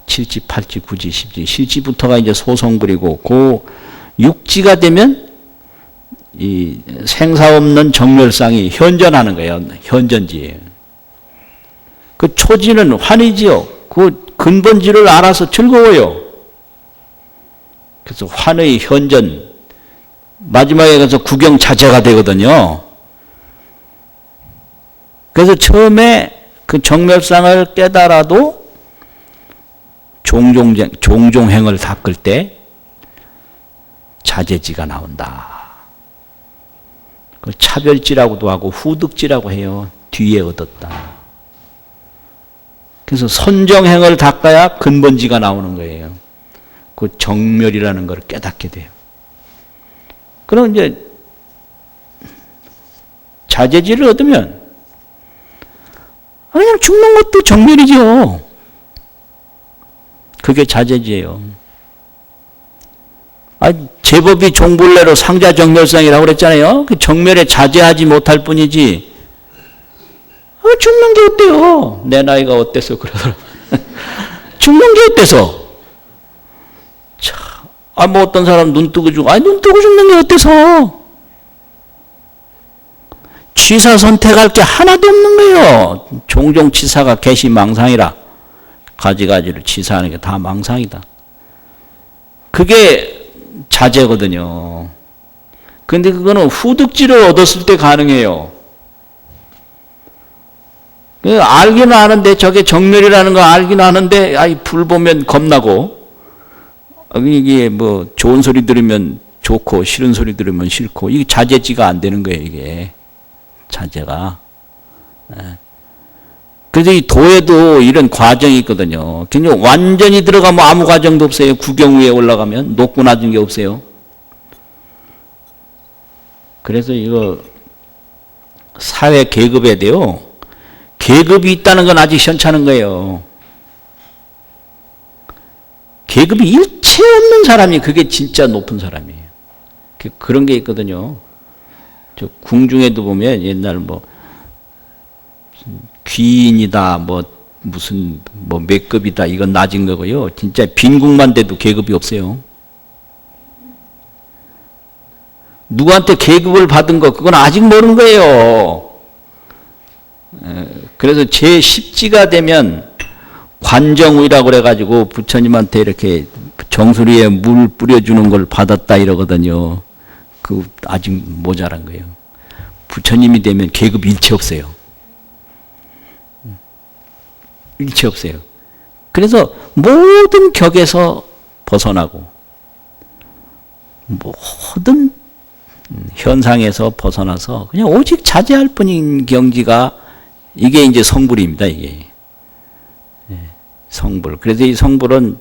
7지, 8지, 9지, 10지, 10지부터가 이제 소성불이고 그 6지가 되면 이 생사 없는 정멸상이 현전하는 거예요. 현전지예요. 그 초지는 환희지요. 그 근본지를 알아서 즐거워요. 그래서 환의 현전 마지막에 가서 구경자재가 되거든요. 그래서 처음에 그 정멸상을 깨달아도 종종행을 닦을 때 자제지가 나온다. 그 차별지라고도 하고 후득지라고 해요. 뒤에 얻었다. 그래서 선정행을 닦아야 근본지가 나오는 거예요. 그 정멸이라는 걸 깨닫게 돼요. 그럼 이제 자제지를 얻으면 그냥 죽는 것도 정멸이죠. 그게 자제지예요. 제법이 종본래로 상자정멸상이라고 그랬잖아요. 그 정멸에 자제하지 못할 뿐이지 죽는 게 어때요? 내 나이가 어때서 그러더라. 죽는 게 어때서? 뭐 어떤 사람 눈 뜨고 죽고, 눈 뜨고 죽는 게 어때서? 취사 선택할 게 하나도 없는 거예요. 종종 취사가 개시망상이라 가지가지로 취사하는 게 다 망상이다. 그게 자제거든요. 근데 그거는 후득지를 얻었을 때 가능해요. 알기는 아는데 저게 정멸이라는 거 알기는 아는데 불 보면 겁나고 이게 뭐 좋은 소리 들으면 좋고 싫은 소리 들으면 싫고 이게 자제지가 안 되는 거예요. 이게 자제가. 그래서 이 도에도 이런 과정이 있거든요. 굉장히 완전히 들어가면 아무 과정도 없어요. 구경 위에 올라가면 높고 낮은 게 없어요. 그래서 이거 사회 계급에 대요. 계급이 있다는 건 아직 현찮은 거예요. 계급이 일체 없는 사람이 그게 진짜 높은 사람이에요. 그런 게 있거든요. 저 궁중에도 보면 옛날 뭐 귀인이다 무슨 몇 급이다 이건 낮은 거고요. 진짜 빈궁만 돼도 계급이 없어요. 누구한테 계급을 받은 거 그건 아직 모르는 거예요. 그래서 제10지가 되면 관정의라고 그래가지고 부처님한테 이렇게 정수리에 물 뿌려주는 걸 받았다 이러거든요. 그 아직 모자란 거예요. 부처님이 되면 계급 일체 없어요. 일체 없어요. 그래서 모든 격에서 벗어나고 모든 현상에서 벗어나서 그냥 오직 자제할 뿐인 경지가 이게 이제 성불입니다. 이게 성불. 그래서 이 성불은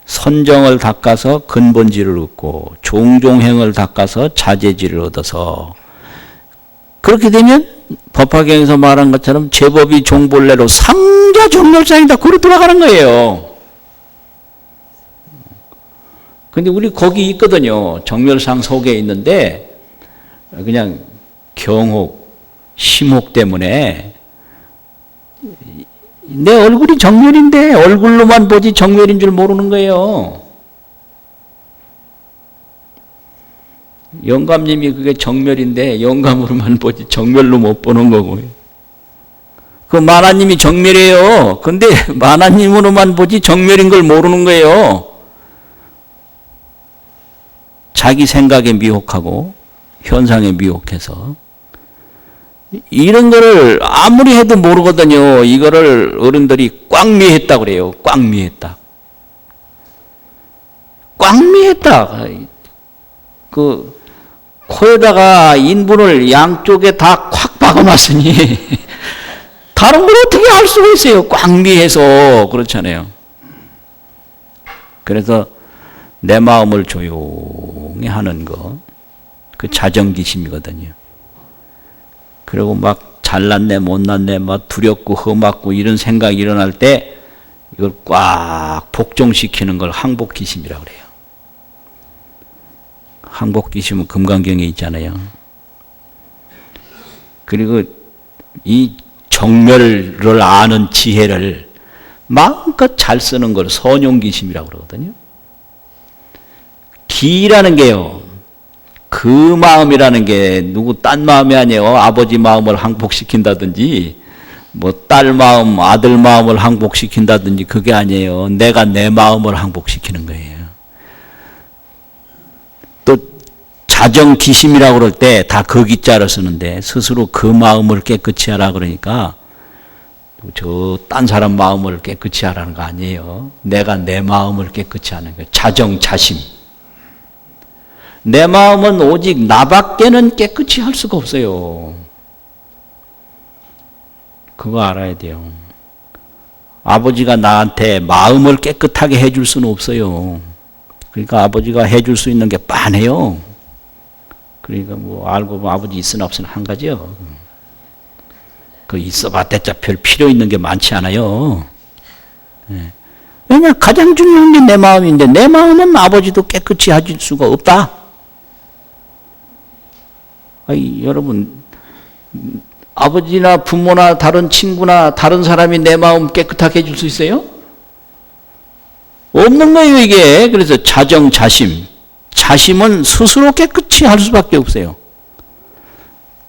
선정을 닦아서 근본지를 얻고 종종행을 닦아서 자제지를 얻어서 그렇게 되면 법화경에서 말한 것처럼 제법이 종본래로 상자정멸상이다. 그로 돌아가는 거예요. 근데 우리 거기 있거든요. 정멸상 속에 있는데 그냥 경혹, 심혹 때문에 내 얼굴이 정멸인데 얼굴로만 보지 정멸인 줄 모르는 거예요. 영감님이 그게 정멸인데 영감으로만 보지 정멸로 못 보는 거고요. 그 만화님이 정멸이에요. 근데 만화님으로만 보지 정멸인 걸 모르는 거예요. 자기 생각에 미혹하고 현상에 미혹해서 이런 거를 아무리 해도 모르거든요. 이거를 어른들이 꽉미했다고 그래요. 꽉미했다. 꽉미했다. 그 코에다가 인분을 양쪽에 다 콱 박아놨으니 다른 걸 어떻게 알 수가 있어요. 꽉미해서 그렇잖아요. 그래서 내 마음을 조용히 하는 거, 그 자정기심이거든요. 그리고 막 잘났네 못났네 막 두렵고 험악고 이런 생각이 일어날 때 이걸 꽉 복종시키는 걸 항복기심이라고 그래요. 항복기심은 금강경에 있잖아요. 그리고 이 정멸을 아는 지혜를 마음껏 잘 쓰는 걸 선용기심이라고 그러거든요. 기라는 게요. 그 마음이라는 게 누구 딴 마음이 아니에요. 아버지 마음을 항복시킨다든지 뭐 딸 마음, 아들 마음을 항복시킨다든지 그게 아니에요. 내가 내 마음을 항복시키는 거예요. 또 자정기심이라고 그럴 때 다 그 기자를 쓰는데 스스로 그 마음을 깨끗이 하라 그러니까 저 딴 사람 마음을 깨끗이 하라는 거 아니에요. 내가 내 마음을 깨끗이 하는 거예요. 자정자심. 내 마음은 오직 나밖에는 깨끗이 할 수가 없어요. 그거 알아야 돼요. 아버지가 나한테 마음을 깨끗하게 해줄 수는 없어요. 그러니까 아버지가 해줄 수 있는 게 빤해요. 그러니까 뭐 알고 보면 아버지 있으나 없으나 한 가지요. 그 있어봤자 별 필요 있는 게 많지 않아요. 네. 왜냐 가장 중요한 게 내 마음인데 내 마음은 아버지도 깨끗이 해줄 수가 없다. 아이, 여러분 아버지나 부모나 다른 친구나 다른 사람이 내 마음 깨끗하게 해줄 수 있어요? 없는 거예요 이게. 그래서 자정자심. 자심은 스스로 깨끗이 할 수밖에 없어요.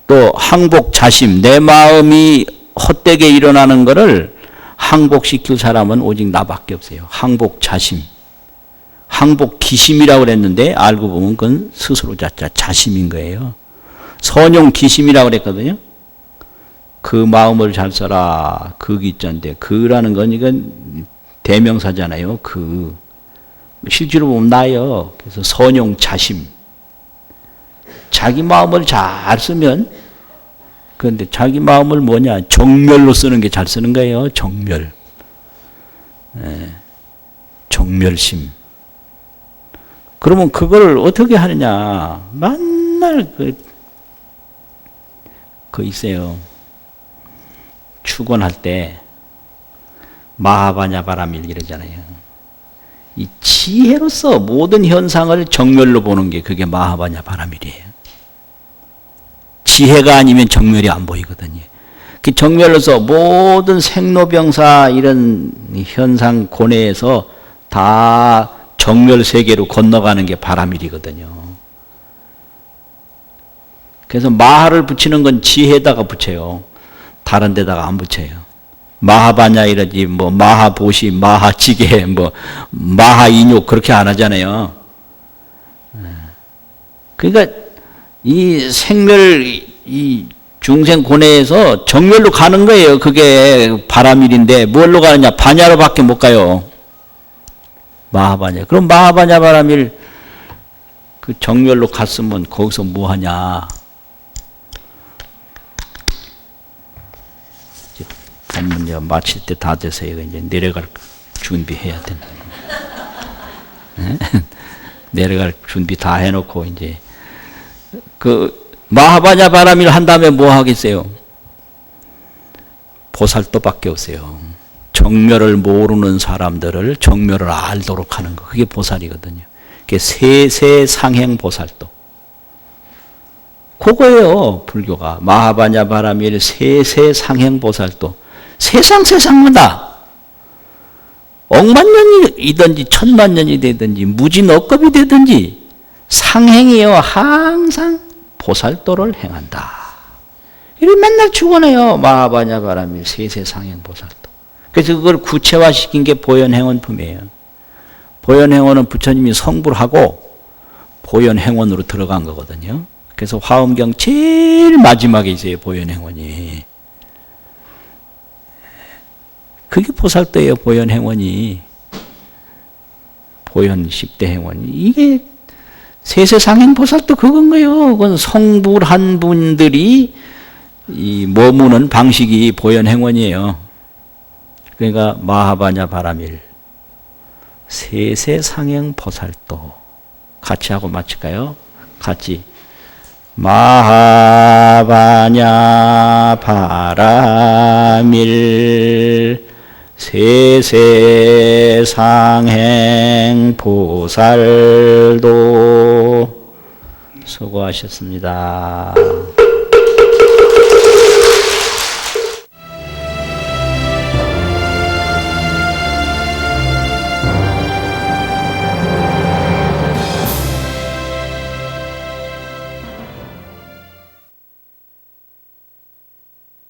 또 항복자심. 내 마음이 헛되게 일어나는 것을 항복시킬 사람은 오직 나밖에 없어요. 항복자심. 항복기심이라고 그랬는데 알고 보면 그건 스스로 자심인 거예요. 선용기심이라고 그랬거든요. 그 마음을 잘 써라. 그 기자인데 그라는 건 이건 대명사잖아요. 그 실제로 보면 나예요. 그래서 선용자심. 자기 마음을 잘 쓰면 그런데 자기 마음을 뭐냐 정멸로 쓰는 게 잘 쓰는 거예요. 정멸. 정멸심. 그러면 그걸 어떻게 하느냐. 맨날 그 있어요. 축원할 때 마하바냐바라밀 이러잖아요. 이 지혜로서 모든 현상을 정멸로 보는 게 그게 마하바냐바라밀이에요. 지혜가 아니면 정멸이 안 보이거든요. 그 정멸로서 모든 생로병사 이런 현상 고뇌에서 다 정멸 세계로 건너가는 게 바라밀이거든요. 그래서 마하를 붙이는 건 지혜에다가 붙여요. 다른 데다가 안 붙여요. 마하바냐 이러지 뭐 마하보시, 마하지게, 뭐 마하인욕 그렇게 안 하잖아요. 그러니까 이 생멸 이 중생 고뇌에서 정멸로 가는 거예요. 그게 바라밀인데 뭘로 가느냐? 바냐로밖에 못 가요. 마하바냐. 그럼 마하바냐 바라밀 그 정멸로 갔으면 거기서 뭐 하냐? 법문 마칠 때 다 돼서 이제 내려갈 준비해야 된다. 내려갈 준비 다 해놓고 이제 그 마하바냐 바라밀 한 다음에 뭐 하겠어요? 보살도밖에 없어요. 정멸을 모르는 사람들을 정멸을 알도록 하는 거. 그게 보살이거든요. 그게 세세상행 보살도. 그거예요. 불교가. 마하바냐 바라밀 세세상행 보살도. 세상마다 억만 년이든지 천만 년이 되든지 무진억겁이 되든지 상행이요. 항상 보살도를 행한다. 이를 맨날 축원해요. 마하바냐 바라밀 세세상행 보살도. 그래서 그걸 구체화시킨 게 보현행원품이에요. 보현행원은 부처님이 성불 하고 보현행원으로 들어간 거거든요. 그래서 화엄경 제일 마지막에 있어요. 보현행원이. 그게 보살도예요. 보현행원이. 보현 10대 행원이. 이게 세세상행 보살도 그건 거예요. 그건 성불한 분들이 이 머무는 방식이 보현행원이에요. 그러니까 마하바냐 바라밀 세세상행 보살도 같이 하고 마칠까요? 같이 마하바냐 바라밀 세세상행 보살도 수고하셨습니다.